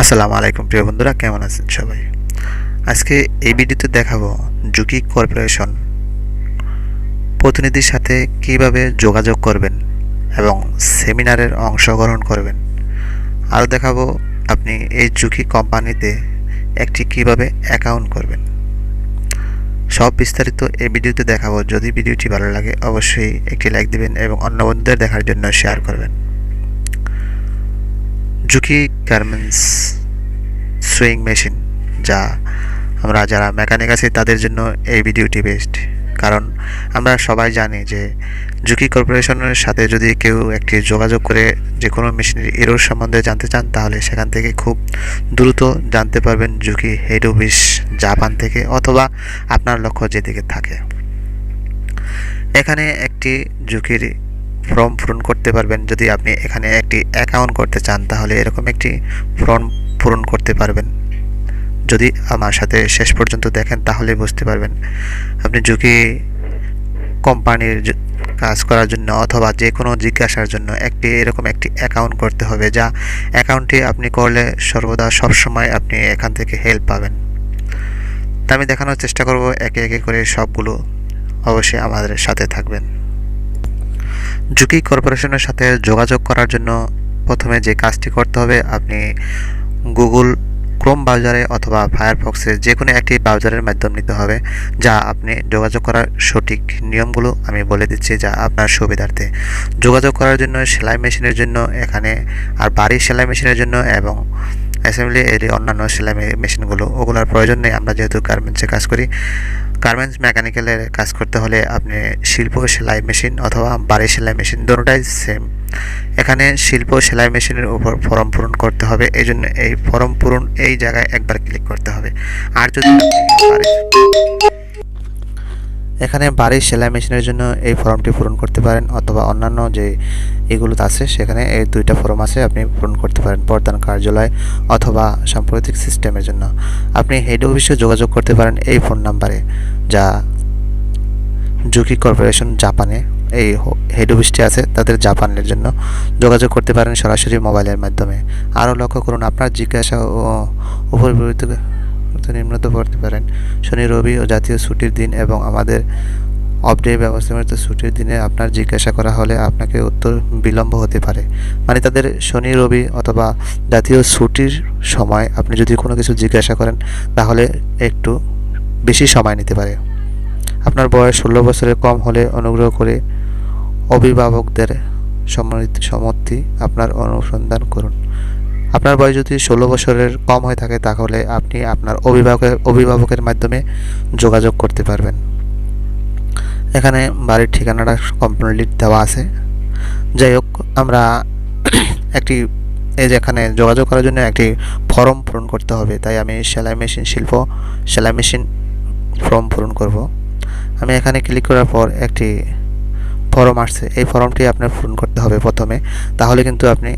আসসালামু আলাইকুম প্রিয় বন্ধুরা, কেমন আছেন সবাই? আজকে এই ভিডিওতে দেখাবো জুকি কর্পোরেশন প্রতিনিধির সাথে কিভাবে যোগাযোগ করবেন এবং সেমিনারের অংশগ্রহণ করবেন। আরও দেখাবো আপনি এই জুকি কোম্পানিতে একটি কিভাবে অ্যাকাউন্ট করবেন। সব বিস্তারিত এই ভিডিওতে দেখাবো। যদি ভিডিওটি ভালো লাগে অবশ্যই একটি লাইক দিবেন এবং অন্য বন্ধুদের দেখার জন্য শেয়ার করবেন। জুকি গার্মেন্টস সুইং মেশিন, যা আমরা যারা মেকানিক আছি তাদের জন্য এই ভিডিওটি বেস্ট। কারণ আমরা সবাই জানি যে জুকি কর্পোরেশনের সাথে যদি কেউ একটি যোগাযোগ করে যে কোনো মেশিনের এরর সম্বন্ধে জানতে চান, তাহলে সেখান থেকে খুব দ্রুত জানতে পারবেন জুকি হেড অফিস জাপান থেকে, অথবা আপনার লক্ষ্য যেদিকে থাকে। এখানে একটি জুকির ফর্ম পূরণ করতে পারবেন। যদি আপনি এখানে একটি অ্যাকাউন্ট করতে চান তাহলে এরকম একটি ফর্ম পূরণ করতে পারবেন। যদি আমার সাথে শেষ পর্যন্ত দেখেন তাহলে বুঝতে পারবেন আপনি জুকি কোম্পানির কাজ করার জন্য অথবা যে কোনো জিজ্ঞাসার জন্য এরকম একটি অ্যাকাউন্ট করতে হবে, যা অ্যাকাউন্টটি আপনি করলে সর্বদা সবসময় আপনি এখান থেকে হেল্প পাবেন। তা আমি দেখানোর চেষ্টা করব একে একে করে সবগুলো। অবশ্যই আমাদের সাথে থাকবেন। জুকি কর্পোরেশনের সাথে যোগাযোগ করার জন্য প্রথমে যে কাজটি করতে হবে, আপনি গুগল ক্রোম ব্রাউজারে অথবা ফায়ারফক্সের যে কোনো একটি ব্রাউজারের মাধ্যম নিতে হবে। যা আপনি যোগাযোগ করার সঠিক নিয়মগুলো আমি বলে দিচ্ছি, যা আপনার সুবিধার্থে। যোগাযোগ করার জন্য সেলাই মেশিনের জন্য এখানে, আর বাড়ির সেলাই মেশিনের জন্য এবং অ্যাসেম্বলি এর অন্যান্য সেলাই মেশিনগুলো ওগুলোর প্রয়োজন নেই। আমরা যেহেতু গার্মেন্টসে কাজ করি, গার্মেন্টস মেকানিক্যালের কাজ করতে হলে আপনি শিল্প সেলাই মেশিন অথবা বাড়ির সেলাই মেশিন দুটোটাই সেম। এখানে শিল্প সেলাই মেশিনের উপর ফর্ম পূরণ করতে হবে। এই জন্য এই ফর্ম পূরণ এই জায়গায় একবার ক্লিক করতে হবে। আর যদি এখানে বাড়ির সেলাই মেশিনের জন্য এই ফর্মটি পূরণ করতে পারেন, অথবা অন্যান্য যে এগুলো আছে সেখানে এই দুইটা ফর্ম আছে, আপনি পূরণ করতে পারেন। প্রধান কার্যালয় অথবা সাম্প্রতিক সিস্টেমের জন্য আপনি হেড অফিসে যোগাযোগ করতে পারেন এই ফোন নাম্বারে, যা জুকি কর্পোরেশন জাপানে এই হেড অফিসটি আছে। তাদের জাপানের জন্য যোগাযোগ করতে পারেন সরাসরি মোবাইলের মাধ্যমে। আরও লক্ষ্য করুন, আপনার জিজ্ঞাসা ও উপর নিম্নত করতে পারেন শনি, রবি ও জাতীয় ছুটির দিন এবং আমাদের অফ ডে ব্যবস্থাপনিত ছুটির দিনে আপনার জিজ্ঞাসা করা হলে আপনাকে উত্তর বিলম্ব হতে পারে। মানে তাদের শনি, রবি অথবা জাতীয় ছুটির সময় আপনি যদি কোনো কিছু জিজ্ঞাসা করেন তাহলে একটু বেশি সময় নিতে পারে। আপনার বয়স 16 বছরের কম হলে অনুগ্রহ করে অভিভাবকদের সম্মতি আপনার অনুসন্ধান করুন। আপনার বয়স যদি 16 বছরের কম হয়ে থাকে তাহলে আপনি আপনার অভিভাবকের মাধ্যমে যোগাযোগ করতে পারবেন। এখানে বাড়ির ঠিকানাটা কমপ্লিট দেওয়া আছে। যাই হোক, আমরা একটি এই যে এখানে যোগাযোগ করার জন্য একটি ফর্ম পূরণ করতে হবে, তাই আমি সেলাই মেশিন শিল্প সেলাই মেশিন ফর্ম পূরণ করব। আমি এখানে ক্লিক করার পর একটি ফর্ম আসছে, এই ফর্মটি আপনার পূরণ করতে হবে প্রথমে, তাহলে কিন্তু আপনি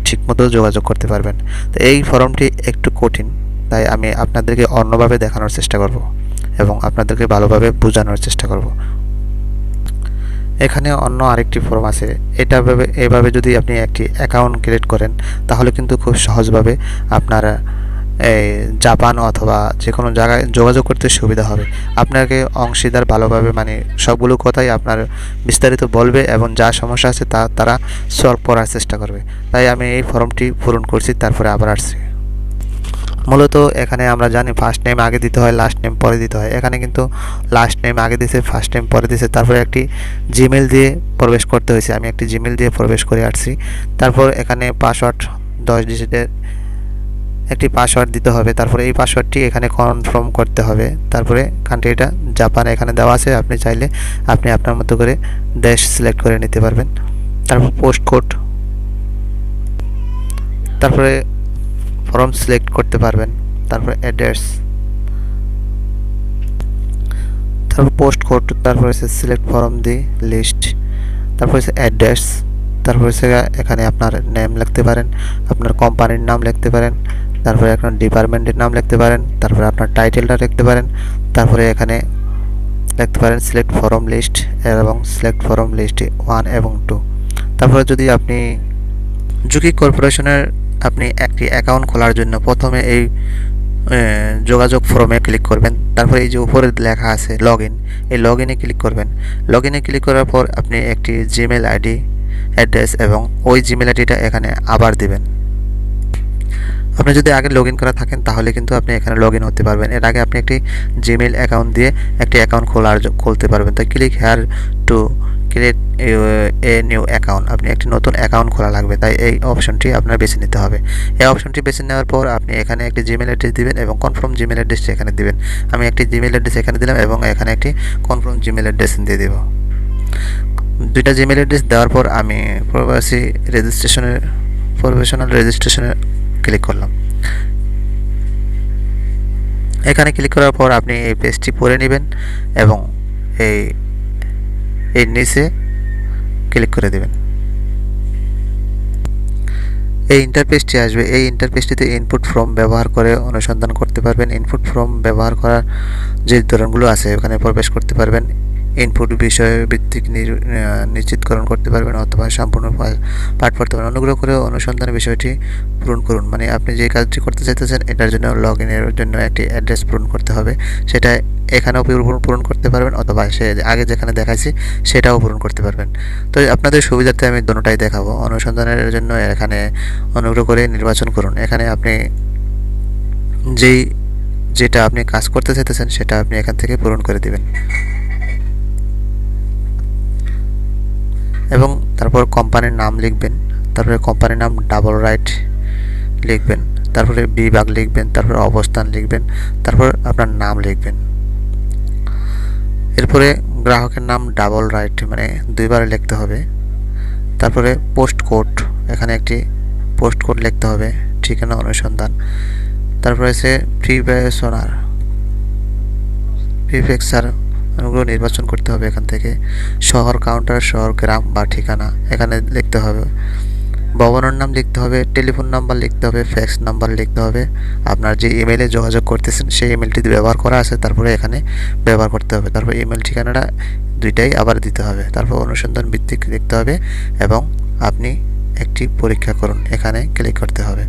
ঠিকমতো যোগাযোগ করতে পারবেন। তো এই ফর্মটি একটু কঠিন, তাই আমি আপনাদেরকে অন্যভাবে দেখানোর চেষ্টা করব এবং আপনাদেরকে ভালোভাবে বোঝানোর চেষ্টা করব। এখানে অন্য আরেকটি ফর্ম আছে, এইভাবে যদি আপনি একটি অ্যাকাউন্ট ক্রিয়েট করেন তাহলে কিন্তু খুব সহজভাবে আপনার এই জাপান অথবা যে কোনো জায়গায় যোগাযোগ করতে সুবিধা হবে। আপনাকে অংশীদার ভালোভাবে মানে সবগুলো কথাই আপনার বিস্তারিত বলবে এবং যা সমস্যা আছে তারা সলভ করার চেষ্টা করবে। তাই আমি এই ফর্মটি পূরণ করছি, তারপরে আবার আসছি। মূলত এখানে আমরা জানি ফার্স্ট নেম আগে দিতে হয়, লাস্ট নেম পরে দিতে হয়। এখানে কিন্তু লাস্ট নেম আগে দিয়েছে, ফার্স্ট নেম পরে দিয়েছে। তারপরে একটি জিমেল দিয়ে প্রবেশ করতে হয়েছে। আমি একটি জিমেল দিয়ে প্রবেশ করে আসছি। তারপর এখানে পাসওয়ার্ড 10 ডিজিটের একটি পাসওয়ার্ড দিতে হবে। তারপরে এই পাসওয়ার্ডটি এখানে কনফার্ম করতে হবে। তারপরে কান্ট্রিটা জাপান এখানে দেওয়া আছে, আপনি চাইলে আপনি আপনার মতো করে দেশ সিলেক্ট করে নিতে পারবেন। তারপর পোস্ট কোড, তারপরে ফর্ম সিলেক্ট করতে পারবেন। তারপরে অ্যাড্রেস, তারপর পোস্ট কোড, তারপর হচ্ছে সিলেক্ট ফর্ম দি লিস্ট, তারপর হচ্ছে অ্যাড্রেস, তারপর হচ্ছে এখানে আপনার নেম লিখতে পারেন, আপনার কোম্পানির নাম লিখতে পারেন, তারপরে আপনার ডিপার্টমেন্টের নাম লিখতে পারেন, তারপরে আপনার টাইটেলটা লিখতে পারেন, তারপরে এখানে লিখতে পারেন সিলেক্ট ফর্ম লিস্ট এবং সিলেক্ট ফর্ম লিস্ট 1 এবং 2। তারপরে যদি আপনি জুকি কর্পোরেশনের আপনি একটি অ্যাকাউন্ট খোলার জন্য প্রথমে এই যোগাযোগ ফর্মে ক্লিক করবেন। তারপরে এই যে উপরে লেখা আছে লগইন, এই লগইনে ক্লিক করবেন। লগইনে ক্লিক করার পর আপনি একটি জিমেল আইডি অ্যাড্রেস এবং ওই জিমেল আইডিটা এখানে আবার দিবেন। আপনি যদি আগে লগইন করা থাকেন তাহলে কিন্তু আপনি এখানে লগইন হতে পারবেন। এর আগে আপনি একটি জিমেল অ্যাকাউন্ট দিয়ে একটি অ্যাকাউন্ট খুলতে পারবেন। তো click here to create a new account, আপনি একটি নতুন অ্যাকাউন্ট খোলা লাগবে, তাই এই অপশনটি আপনার বেছে নিতে হবে। এই অপশনটি বেছে নেওয়ার পর আপনি এখানে একটি জিমেল অ্যাড্রেস দিবেন এবং কনফার্ম জিমেল অ্যাড্রেসটি এখানে দিবেন। আমি একটি জিমেল অ্যাড্রেস এখানে দিলাম এবং এখানে একটি কনফার্ম জিমেল অ্যাড্রেস দিয়ে দেব। দুইটা জিমেল অ্যাড্রেস দেওয়ার পর আমি প্রফেশনাল রেজিস্ট্রেশনে ক্লিক করলাম। এখানে ক্লিক করার পর আপনি এই পেজটি পড়ে নেবেন এবং এই নিচে ক্লিক করে দেবেন। এই ইন্টারফেসটি আসবে। এই ইন্টারফেসটিতে ইনপুট ফর্ম ব্যবহার করে অনুসন্ধান করতে পারবেন। ইনপুট ফর্ম ব্যবহার করার যে ধরনগুলো আছে ওখানে প্রবেশ করতে পারবেন। ইনপুট বিষয় ভিত্তিক নিশ্চিতকরণ করতে পারবেন অথবা সম্পূর্ণ পাঠ পড়তে পারবেন। অনুগ্রহ করে অনুসন্ধানের বিষয়টি পূরণ করুন, মানে আপনি যে কাজটি করতে চাইতেছেন এটার জন্য লগইনের জন্য একটি অ্যাড্রেস পূরণ করতে হবে। সেটা এখানেও পূরণ করতে পারবেন অথবা সে আগে যেখানে দেখাইছি সেটাও পূরণ করতে পারবেন। তো আপনাদের সুবিধার্থে আমি দুটোটাই দেখাবো। অনুসন্ধানের জন্য এখানে অনুগ্রহ করে নির্বাচন করুন। এখানে আপনি যেটা আপনি কাজ করতে চাইতেছেন সেটা আপনি এখান থেকে পূরণ করে দিবেন এবং তারপর কোম্পানির নাম লিখবেন। তারপরে কোম্পানির নাম ডাবল রাইট লিখবেন, তারপরে বিভাগ লিখবেন, তারপরে অবস্থান লিখবেন, তারপর আপনার নাম লিখবেন। এরপরে গ্রাহকের নাম ডাবল রাইট মানে দুইবার লিখতে হবে। তারপরে পোস্ট কোড, এখানে একটি পোস্ট কোড লিখতে হবে, ঠিকানা অনুসন্ধান। তারপরে আছে প্রিফেকচার ওগুলো নির্বাচন করতে হবে এখান থেকে। শহর, কাউন্টার, শহর, গ্রাম বা ঠিকানা এখানে লিখতে হবে। ভবনের নাম লিখতে হবে, টেলিফোন নাম্বার লিখতে হবে, ফ্যাক্স নাম্বার লিখতে হবে। আপনার যে ইমেইলে যোগাযোগ করতেছেন সেই ইমেলটি ব্যবহার করা আছে তারপরে এখানে ব্যবহার করতে হবে। তারপর ইমেল ঠিকানাটা দুইটাই আবার দিতে হবে। তারপর অনুসন্ধান ভিত্তিক লিখতে হবে এবং আপনি একটি পরীক্ষা করুন এখানে ক্লিক করতে হবে।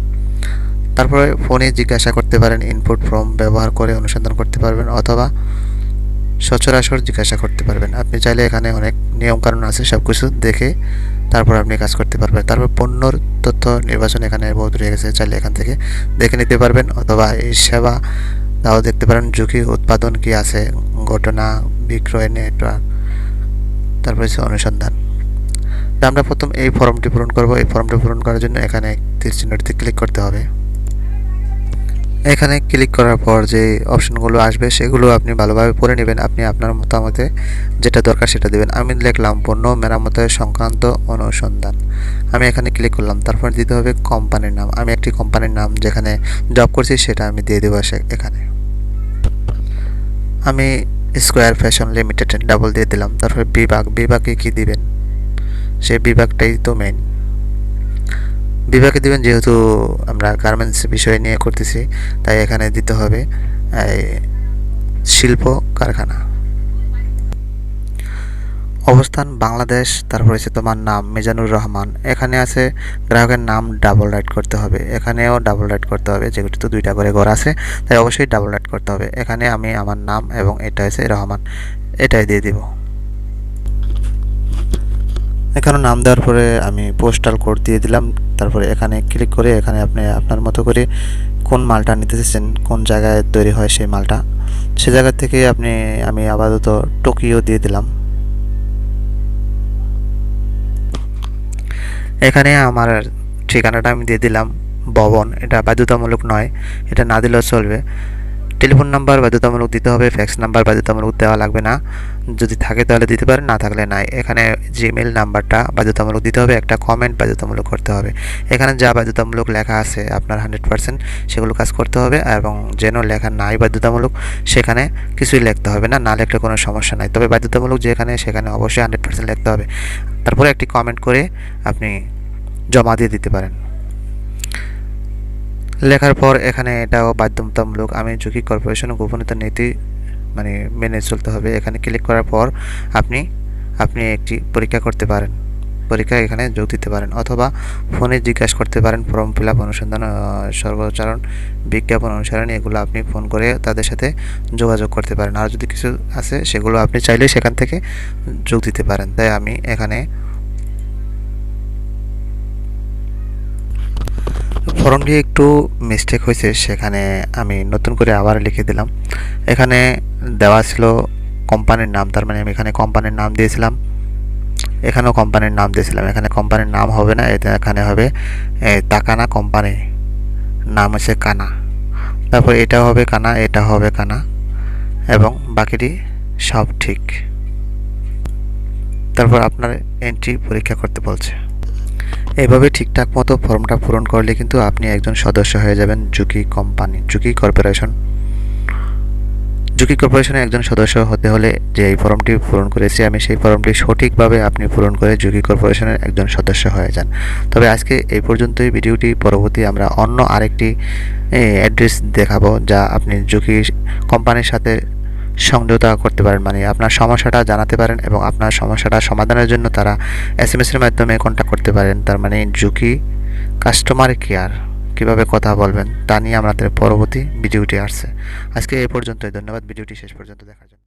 তারপরে ফোনে জিজ্ঞাসা করতে পারেন, ইনপুট ফর্ম ব্যবহার করে অনুসন্ধান করতে পারবেন অথবা সচরাচর জিজ্ঞাসা করতে পারবেন। আপনি চাইলে এখানে অনেক নিয়মকানুন আছে, সব কিছু দেখে তারপর আপনি কাজ করতে পারবেন। তারপর পণ্যর তথ্য নির্বাচন এখানে বহুত রয়ে গেছে, চাইলে এখান থেকে দেখে নিতে পারবেন অথবা এই সেবা তাও দেখতে পারেন। ঝুঁকি উৎপাদন কি আছে, ঘটনা, বিক্রয়, নেটওয়ার্ক, তারপর হচ্ছে অনুসন্ধান। তা আমরা প্রথম এই ফর্মটি পূরণ করব। এই ফর্মটি পূরণ করার জন্য এখানে তীর চিহ্নটিতে ক্লিক করতে হবে। এখানে ক্লিক করার পর যে অপশনগুলো আসবে সেগুলো আপনি ভালোভাবে পড়ে নেবেন। আপনি আপনার মতামতে যেটা দরকার সেটা দেবেন। আমি লিখলাম পণ্য মেরামতের সংক্রান্ত অনুসন্ধান। আমি এখানে ক্লিক করলাম। তারপর দিতে হবে কোম্পানির নাম। আমি একটি কোম্পানির নাম যেখানে জব করছি সেটা আমি দিয়ে দেবো এখানে। আমি স্কোয়ার ফ্যাশন লিমিটেড ডাবল দিয়ে দিলাম। তারপর বিভাগে কি দিবেন সেই বিভাগটাই তো মেইন। বিভাগে দিবেন, যেহেতু আমরা গার্মেন্টস বিষয় নিয়ে করতেছি তাই এখানে দিতে হবে শিল্প কারখানা। অবস্থান বাংলাদেশ। তারপর হচ্ছে তোমার নাম মিজানুর রহমান। এখানে আছে গ্রাহকের নাম ডাবল রাইট করতে হবে, এখানেও ডাবল রাইট করতে হবে, যেহেতু তো দুইটা করে ঘর আছে তাই অবশ্যই ডাবল রাইট করতে হবে। এখানে আমি আমার নাম এবং এটা হচ্ছে রহমান এটাই দিয়ে দিব। এখানে নাম দেওয়ার পরে আমি পোস্টাল কোড দিয়ে দিলাম। তারপরে এখানে ক্লিক করে এখানে আপনি আপনার মতো করে কোন মালটা নিতে চাচ্ছেন, কোন জায়গায় তৈরি হয় সেই মালটা, সে জায়গা থেকে আমি আপাতত টোকিও দিয়ে দিলাম। এখানে আমার ঠিকানাটা আমি দিয়ে দিলাম ভবন, এটা বাধ্যতামূলক নয়, এটা না দিলেও চলবে। টেলিফোন নাম্বার বাধ্যতামূলক দিতে হবে, ফ্যাক্স নাম্বার বাধ্যতামূলক দেওয়া লাগবে না, যদি থাকে তাহলে দিতে পারেন, না থাকলে নাই। এখানে জিমেল নাম্বারটা বাধ্যতামূলক দিতে হবে, একটা কমেন্ট বাধ্যতামূলক করতে হবে। এখানে যা বাধ্যতামূলক লেখা আছে আপনার 100% সেগুলো কাজ করতে হবে এবং যেন লেখা নাই বাধ্যতামূলক সেখানে কিছুই লিখতে হবে না, না লিখলে কোনো সমস্যা নাই। তবে বাধ্যতামূলক যেখানে সেখানে অবশ্যই 100% লিখতে হবে। তারপরে একটি কমেন্ট করে আপনি জমা দিয়ে দিতে পারেন। লেখার পর এখানে এটাও বাধ্যতামূলক, আমি ঝুঁকি কর্পোরেশন গোপনীয়তা নীতি মেনে চলতে হবে। এখানে ক্লিক করার পর আপনি একটি পরীক্ষা করতে পারেন। পরীক্ষা এখানে যোগ দিতে পারেন, অথবা ফোনে জিজ্ঞাসা করতে পারেন ফর্ম ফিল আপ অনুসন্ধান সর্বচারণ বিজ্ঞাপন অনুসরণ, এগুলো আপনি ফোন করে তাদের সাথে যোগাযোগ করতে পারেন। আর যদি কিছু আছে সেগুলো আপনি চাইলে সেখান থেকে যোগ দিতে পারেন। তাই আমি এখানে ফর্মটি একটু মিস্টেক হয়েছে, সেখানে আমি নতুন করে আবার লিখে দিলাম। এখানে দেওয়া ছিল কোম্পানির নাম, তার মানে আমি এখানে কোম্পানির নাম দিয়েছিলাম, এখানেও কোম্পানির নাম দিয়েছিলাম। এখানে কোম্পানির নাম হবে না, এখানে হবে তাকানা, কোম্পানির নাম হচ্ছে কানা। তারপর এটা হবে কানা, এটা হবে কানা, এবং বাকিটি সব ঠিক। তারপর আপনার এন্ট্রি পরীক্ষা করতে বলছে। এভাবে ঠিকঠাক মতো ফর্মটা পূরণ করলে কিন্তু আপনি একজন সদস্য হয়ে যাবেন Juki company, Juki corporation. Juki কর্পোরেশনের একজন সদস্য হতে হলে যে এই ফর্মটি পূরণ করেছি আমি, সেই ফর্মটি সঠিকভাবে আপনি পূরণ করে জুকি কর্পোরেশনের একজন সদস্য হয়ে যান। তবে আজকে এই পর্যন্তই ভিডিওটি, পরবর্তী আমরা অন্য আরেকটি অ্যাড্রেস দেখাবো যা আপনি জুকি কোম্পানির সাথে সংযুক্ত করতে পারেন, মানে আপনার সমস্যাটা জানাতে পারেন এবং আপনার সমস্যাটা সমাধানের জন্য তারা এসএমএস এর মাধ্যমে কন্ট্যাক্ট করতে পারেন। তার মানে জুকি কাস্টমার কেয়ার কীভাবে কথা বলবেন তা নিয়ে আমাদের পরবর্তী ভিডিওটি আসছে। আজকে এই পর্যন্তই, ধন্যবাদ ভিডিওটি শেষ পর্যন্ত দেখার জন্য।